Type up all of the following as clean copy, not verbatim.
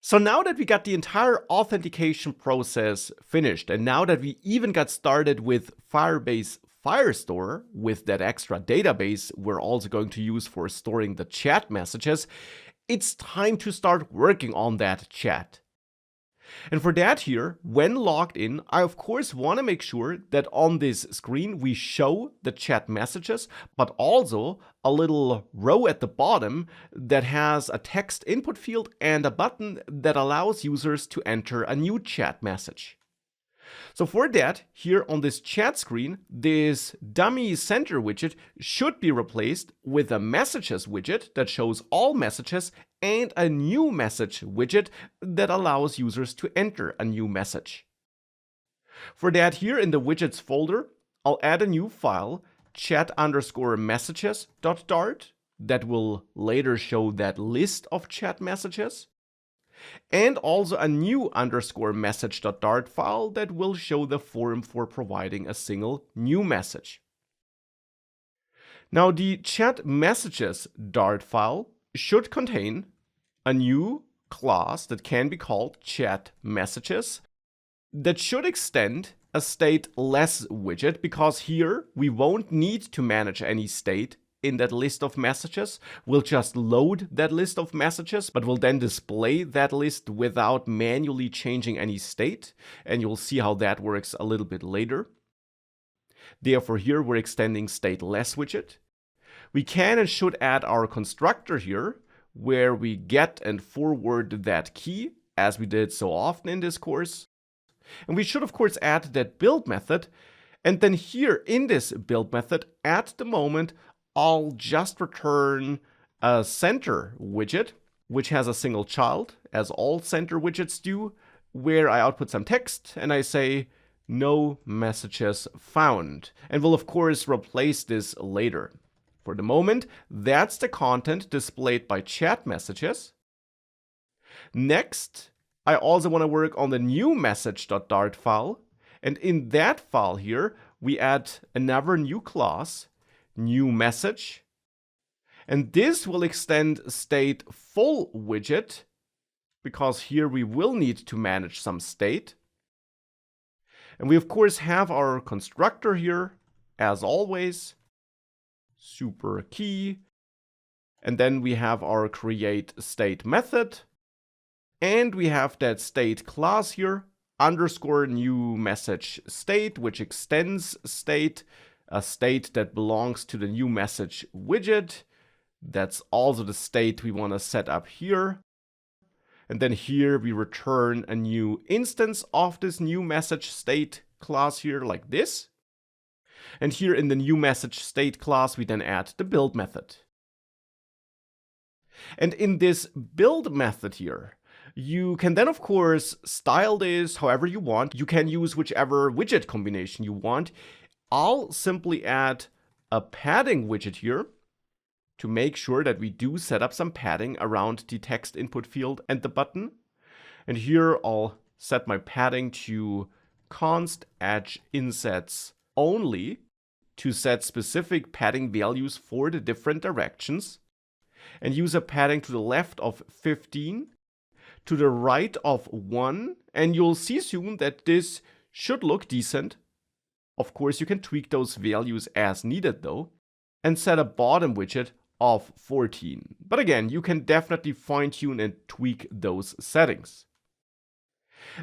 So now that we got the entire authentication process finished, and now that we even got started with Firebase Firestore with that extra database we're also going to use for storing the chat messages, it's time to start working on that chat. And for that here, when logged in, I of course want to make sure that on this screen we show the chat messages, but also a little row at the bottom that has a text input field and a button that allows users to enter a new chat message. So for that, here on this chat screen, this dummy center widget should be replaced with a messages widget that shows all messages and a new message widget that allows users to enter a new message. For that, here in the widgets folder, I'll add a new file, chat_messages.dart, that will later show that list of chat messages. And also a new _message.dart file that will show the form for providing a single new message. Now the chat messages Dart file should contain a new class that can be called chat messages that should extend a stateless widget, because here we won't need to manage any state in that list of messages. We'll just load that list of messages, but we'll then display that list without manually changing any state. And you'll see how that works a little bit later. Therefore, here we're extending stateless widget. We can and should add our constructor here, where we get and forward that key, as we did so often in this course. And we should, of course, add that build method. And then here in this build method, at the moment, I'll just return a center widget, which has a single child, as all center widgets do, where I output some text and I say, no messages found. And we'll of course replace this later. For the moment, that's the content displayed by chat messages. Next, I also want to work on the new message.dart file. And in that file here, we add another new class, new message, and this will extend stateful widget, because here we will need to manage some state. And we of course have our constructor here, as always, super key, and then we have our create state method, and we have that state class here, _new message state, which extends state, a state that belongs to the new message widget. That's also the state we want to set up here. And then here we return a new instance of this new message state class here, like this. And here in the new message state class, we then add the build method. And in this build method here, you can then, of course, style this however you want. You can use whichever widget combination you want. I'll simply add a padding widget here to make sure that we do set up some padding around the text input field and the button. And here I'll set my padding to const edge insets only to set specific padding values for the different directions, and use a padding to the left of 15, to the right of 1, and you'll see soon that this should look decent. Of course, you can tweak those values as needed though, and set a bottom widget of 14. But again, you can definitely fine-tune and tweak those settings.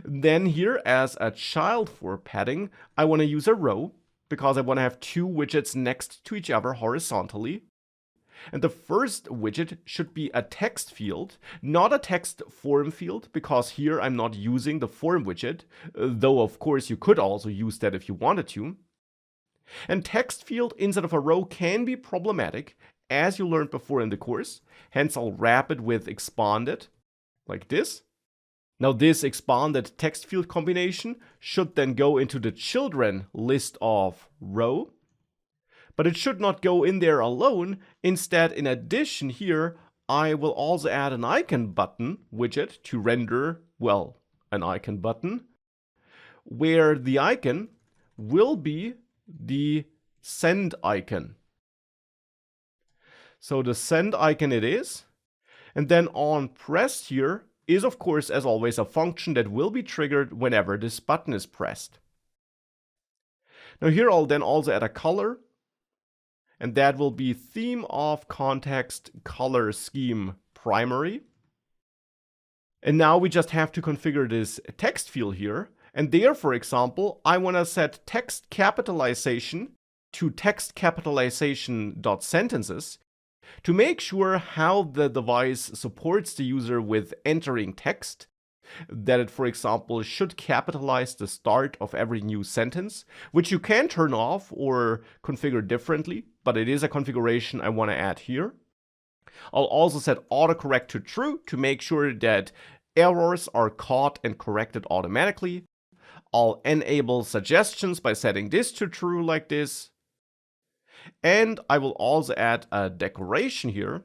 Then here, as a child for padding, I want to use a row, because I want to have two widgets next to each other horizontally. And the first widget should be a text field, not a text form field, because here I'm not using the form widget, though of course you could also use that if you wanted to. And text field instead of a row can be problematic, as you learned before in the course, hence I'll wrap it with expanded, like this. Now this expanded text field combination should then go into the children list of row. But it should not go in there alone. Instead, in addition here, I will also add an icon button widget to render, well, an icon button, where the icon will be the send icon. So the send icon it is. And then on press here, is of course, as always, a function that will be triggered whenever this button is pressed. Now here I'll then also add a color, and that will be theme of context color scheme primary. And now we just have to configure this text field here. And there, for example, I want to set text capitalization to text capitalization.sentences to make sure how the device supports the user with entering text, that it, for example, should capitalize the start of every new sentence, which you can turn off or configure differently, but it is a configuration I want to add here. I'll also set autocorrect to true to make sure that errors are caught and corrected automatically. I'll enable suggestions by setting this to true like this. And I will also add a decoration here,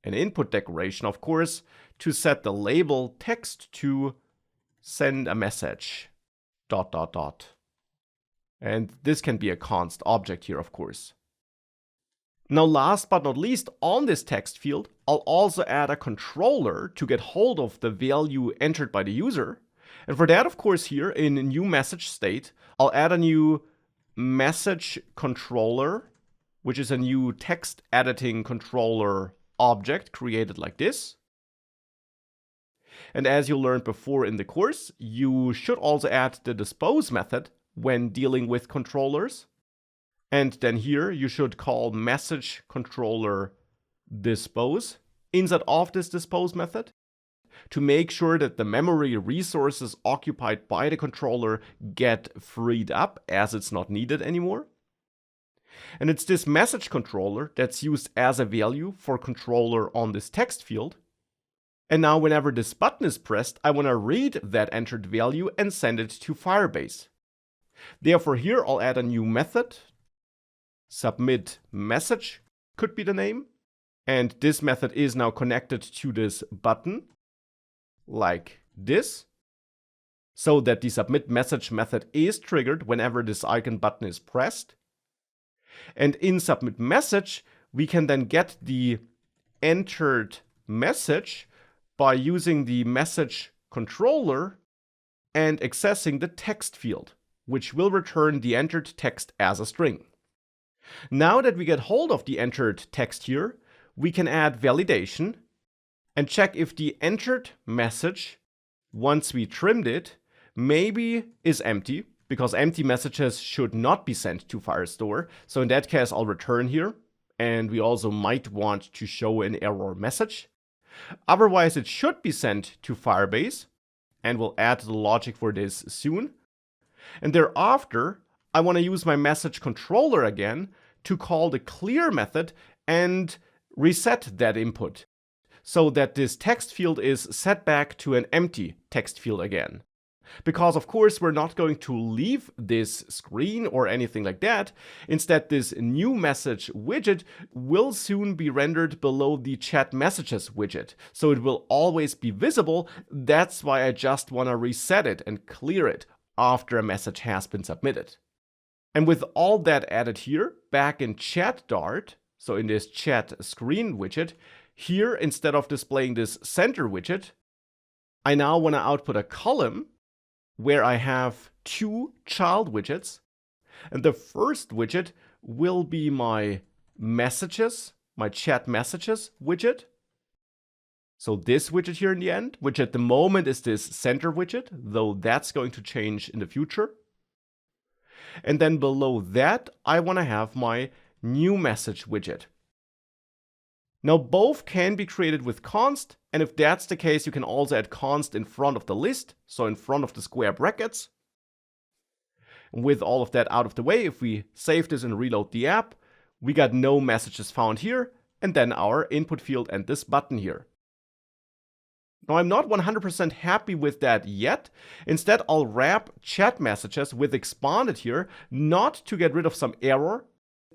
an input decoration, of course, to set the label text to send a message, ... And this can be a const object here, of course. Now, last but not least, on this text field, I'll also add a controller to get hold of the value entered by the user. And for that, of course, here in new message state, I'll add a new message controller, which is a new text editing controller object created like this. And as you learned before in the course, you should also add the dispose method when dealing with controllers. And then here you should call message controller dispose inside of this dispose method to make sure that the memory resources occupied by the controller get freed up as it's not needed anymore. And it's this message controller that's used as a value for controller on this text field. And now whenever this button is pressed, I want to read that entered value and send it to Firebase. Therefore here I'll add a new method. Submit message could be the name. And this method is now connected to this button like this, so that the submit message method is triggered whenever this icon button is pressed. And in submit message, we can then get the entered message by using the message controller and accessing the text field, which will return the entered text as a string. Now that we get hold of the entered text here, we can add validation and check if the entered message, once we trimmed it, maybe is empty, because empty messages should not be sent to Firestore. So in that case, I'll return here, and we also might want to show an error message. Otherwise, it should be sent to Firebase, and we'll add the logic for this soon. And thereafter, I want to use my message controller again to call the clear method and reset that input, so that this text field is set back to an empty text field again. Because of course we're not going to leave this screen or anything like that. Instead, this new message widget will soon be rendered below the chat messages widget. So it will always be visible. That's why I just want to reset it and clear it after a message has been submitted. And with all that added here, back in chat Dart, so in this chat screen widget, here instead of displaying this center widget, I now want to output a column where I have two child widgets. And the first widget will be my messages, my chat messages widget. So this widget here in the end, which at the moment is this center widget, though that's going to change in the future. And then below that, I want to have my new message widget. Now both can be created with const, and if that's the case, you can also add const in front of the list, so in front of the square brackets. With all of that out of the way, if we save this and reload the app, we got no messages found here, and then our input field and this button here. Now I'm not 100% happy with that yet. Instead, I'll wrap chat messages with expanded here, not to get rid of some error,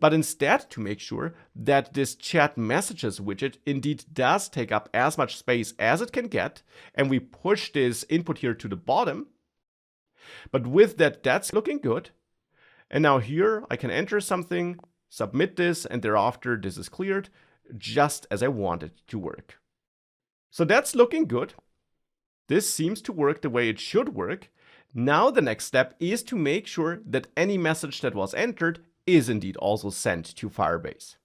but instead to make sure that this chat messages widget indeed does take up as much space as it can get, and we push this input here to the bottom. But with that, that's looking good. And now here I can enter something, submit this, and thereafter this is cleared, just as I want it to work. So that's looking good. This seems to work the way it should work. Now the next step is to make sure that any message that was entered is indeed also sent to Firebase.